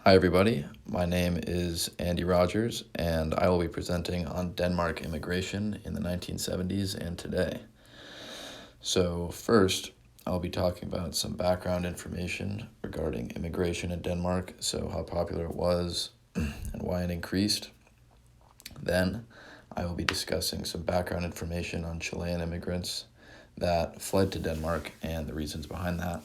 Hi, everybody. My name is Andy Rogers, and I will be presenting on Denmark immigration in the 1970s and today. So, first, I'll be talking about some background information regarding immigration in Denmark, so how popular it was and why it increased. Then, I will be discussing some background information on Chilean immigrants that fled to Denmark and the reasons behind that.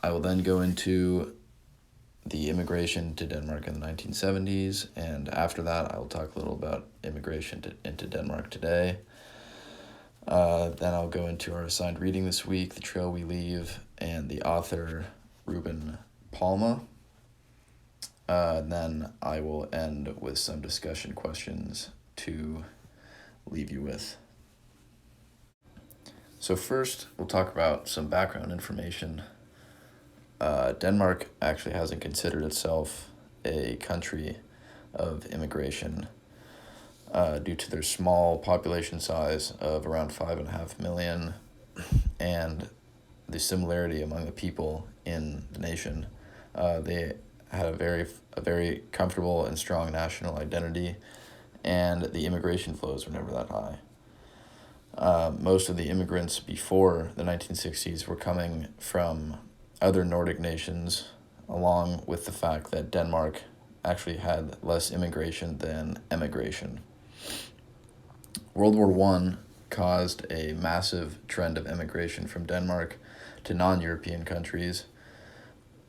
I will then go into the immigration to Denmark in the 1970s, and after that, I will talk a little about immigration into Denmark today. Then I'll go into our assigned reading this week, The Trail We Leave, and the author Ruben Palma. Then I will end with some discussion questions to leave you with. So first, we'll talk about some background information. Denmark actually hasn't considered itself a country of immigration due to their small population size of around 5.5 million and the similarity among the people in the nation. They had a very comfortable and strong national identity, and the immigration flows were never that high. Most of the immigrants before the 1960s were coming from other Nordic nations, along with the fact that Denmark actually had less immigration than emigration. World War I caused a massive trend of immigration from Denmark to non-European countries,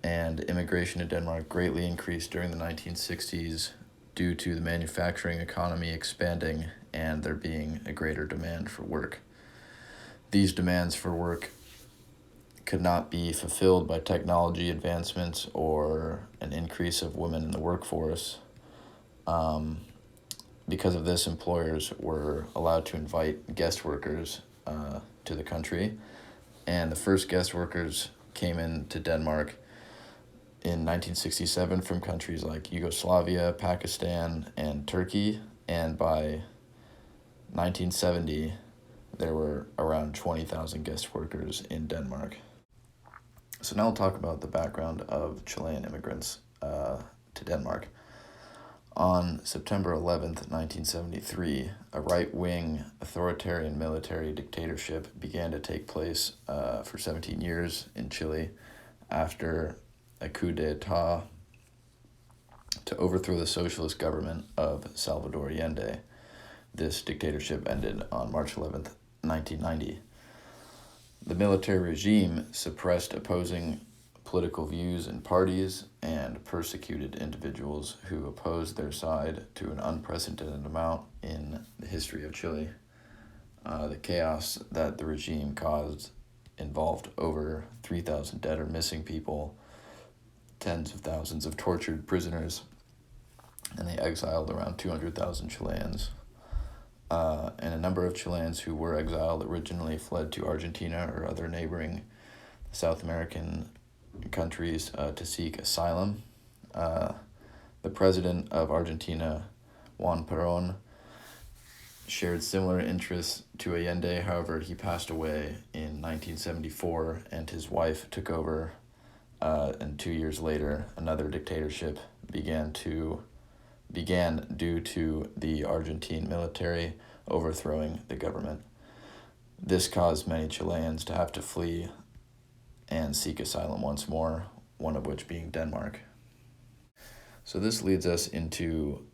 and immigration to Denmark greatly increased during the 1960s due to the manufacturing economy expanding and there being a greater demand for work. These demands for work could not be fulfilled by technology advancements or an increase of women in the workforce. Because of this, employers were allowed to invite guest workers to the country, and the first guest workers came into Denmark in 1967 from countries like Yugoslavia, Pakistan, and Turkey, and by 1970, there were around 20,000 guest workers in Denmark. So now I'll talk about the background of Chilean immigrants to Denmark. On September 11th, 1973, a right-wing authoritarian military dictatorship began to take place for 17 years in Chile after a coup d'etat to overthrow the socialist government of Salvador Allende. This dictatorship ended on March 11th, 1990. The military regime suppressed opposing political views and parties and persecuted individuals who opposed their side to an unprecedented amount in the history of Chile. The chaos that the regime caused involved over 3,000 dead or missing people, tens of thousands of tortured prisoners, and they exiled around 200,000 Chileans. And a number of Chileans who were exiled originally fled to Argentina or other neighboring South American countries to seek asylum. The president of Argentina, Juan Perón, shared similar interests to Allende. However, he passed away in 1974, and his wife took over, and 2 years later, another dictatorship began due to the Argentine military overthrowing the government. This caused many Chileans to have to flee and seek asylum once more, one of which being Denmark. So this leads us into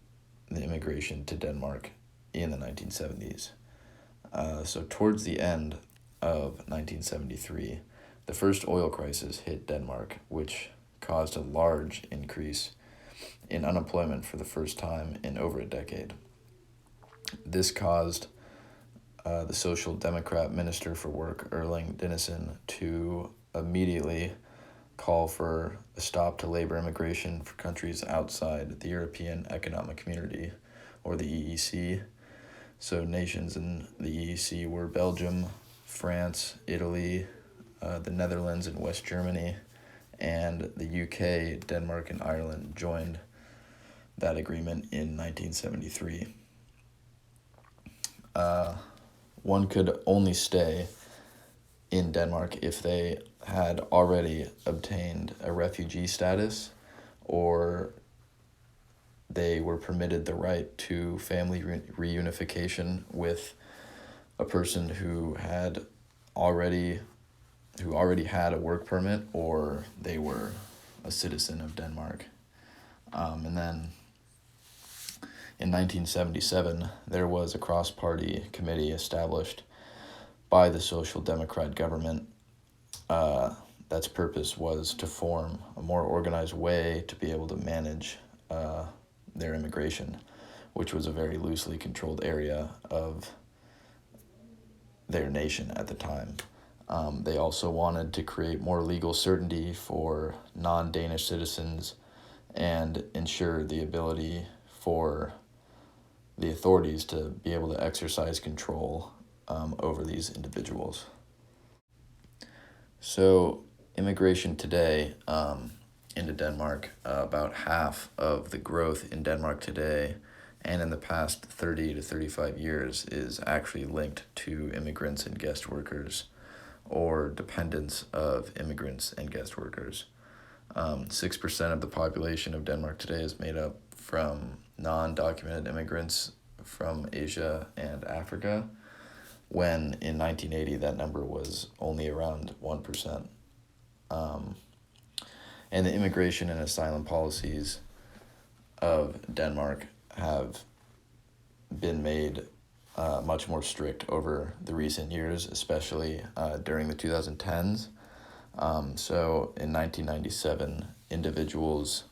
the immigration to Denmark in the 1970s. So towards the end of 1973, the first oil crisis hit Denmark, which caused a large increase in unemployment for the first time in over a decade. This caused the Social Democrat Minister for Work, Erling Dinesen, to immediately call for a stop to labor immigration for countries outside the European Economic Community, or the EEC. So nations in the EEC were Belgium, France, Italy, the Netherlands, and West Germany, and the UK, Denmark, and Ireland joined that agreement in 1973. One could only stay in Denmark if they had already obtained a refugee status, or they were permitted the right to family reunification with a person who already had a work permit, or they were a citizen of Denmark. And then in 1977, there was a cross-party committee established by the Social Democrat government that's purpose was to form a more organized way to be able to manage their immigration, which was a very loosely controlled area of their nation at the time. They also wanted to create more legal certainty for non-Danish citizens and ensure the ability for the authorities to be able to exercise control over these individuals. So immigration today into Denmark, about half of the growth in Denmark today and in the past 30 to 35 years is actually linked to immigrants and guest workers, or dependents of immigrants and guest workers. 6% of the population of Denmark today is made up from non-documented immigrants from Asia and Africa, when in 1980 that number was only around 1%. And the immigration and asylum policies of Denmark have been made much more strict over the recent years, especially during the 2010s. So in 1997, individuals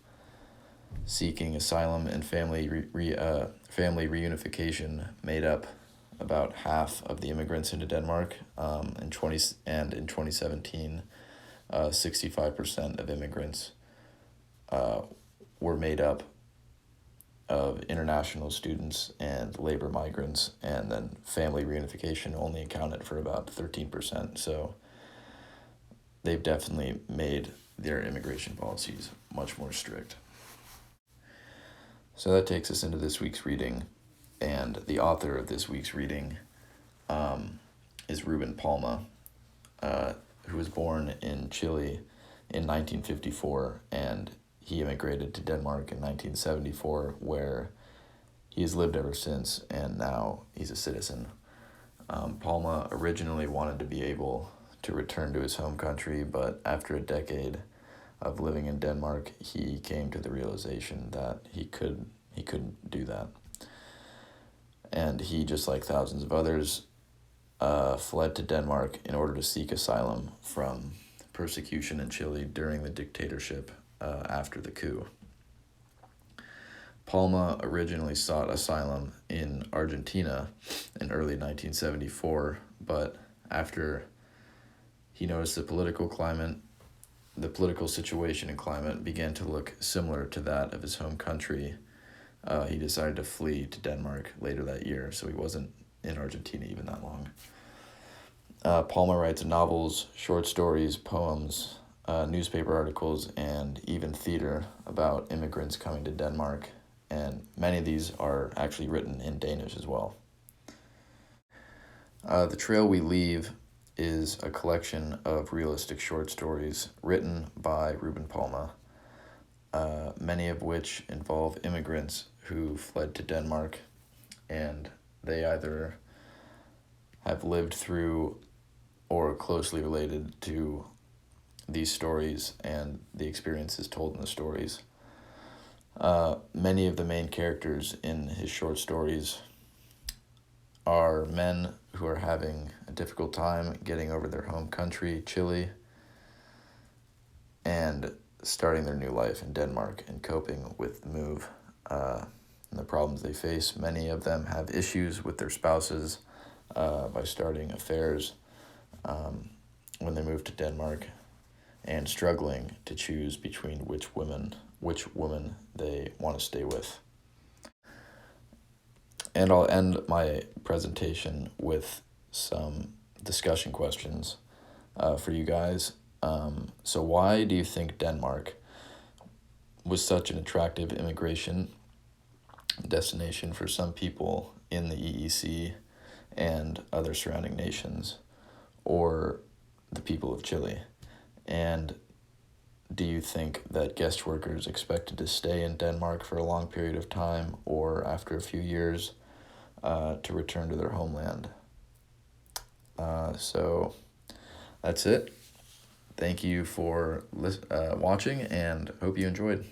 seeking asylum and family reunification made up about half of the immigrants into Denmark. In 2017, 65% of immigrants were made up of international students and labor migrants, and then family reunification only accounted for about 13%. So they've definitely made their immigration policies much more strict. So that takes us into this week's reading, and the author of this week's reading is Ruben Palma, who was born in Chile in 1954, and he immigrated to Denmark in 1974, where he has lived ever since, and now he's a citizen. Palma originally wanted to be able to return to his home country, but after a decade of living in Denmark, he came to the realization that he couldn't do that. And he, just like thousands of others, fled to Denmark in order to seek asylum from persecution in Chile during the dictatorship after the coup. Palma originally sought asylum in Argentina in early 1974, but after he noticed the political situation and climate began to look similar to that of his home country, he decided to flee to Denmark later that year, so he wasn't in Argentina even that long. Palma writes novels, short stories, poems, newspaper articles, and even theater about immigrants coming to Denmark, and many of these are actually written in Danish as well. The Trail We Leave is a collection of realistic short stories written by Ruben Palma, many of which involve immigrants who fled to Denmark, and they either have lived through or closely related to these stories and the experiences told in the stories. Many of the main characters in his short stories are men who are having a difficult time getting over their home country, Chile, and starting their new life in Denmark and coping with the move and the problems they face. Many of them have issues with their spouses by starting affairs when they move to Denmark, and struggling to choose between which woman they want to stay with. And I'll end my presentation with some discussion questions for you guys. So why do you think Denmark was such an attractive immigration destination for some people in the EEC and other surrounding nations, or the people of Chile? And do you think that guest workers expected to stay in Denmark for a long period of time, or after a few years to return to their homeland? So that's it. Thank you for watching, and hope you enjoyed.